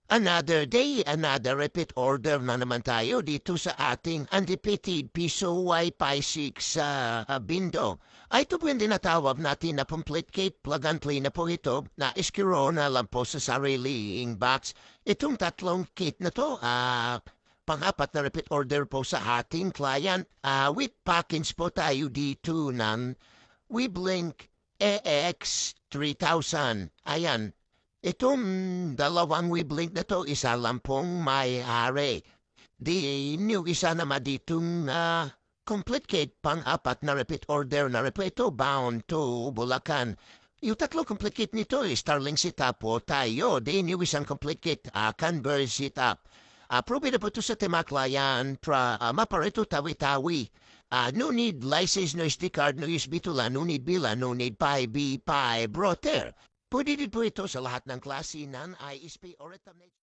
Another day, another repeat order na naman tayo dito sa ating undefeated piso Wi-Fi 6 sa Bindo. Ay ito po yung tinatawag natin na complete kit, plug and play na po ito, na iskiro na lang po sa sariling box. Itong tatlong kit na to, pang-apat na repeat order po sa ating client. With package po tayo dito ng WeBlink AX3000. Ayan, itong dalawang wavelength na to, isa lang pong may-ari. Di new isa naman ditong complete kit pang-apat na repeat order na repeto bound to Bulacan. Yung tatlo complete kit nito, Starlink setup po tayo. Di new isang complete kit, Converse setup. Approve na po ito sa tema client pra maparito tawi-tawi. No need license, no SD card, no USB tula, no need bila, no need 5B5 router. Pwede din po ito sa lahat ng klase ng ISP or Ethernet.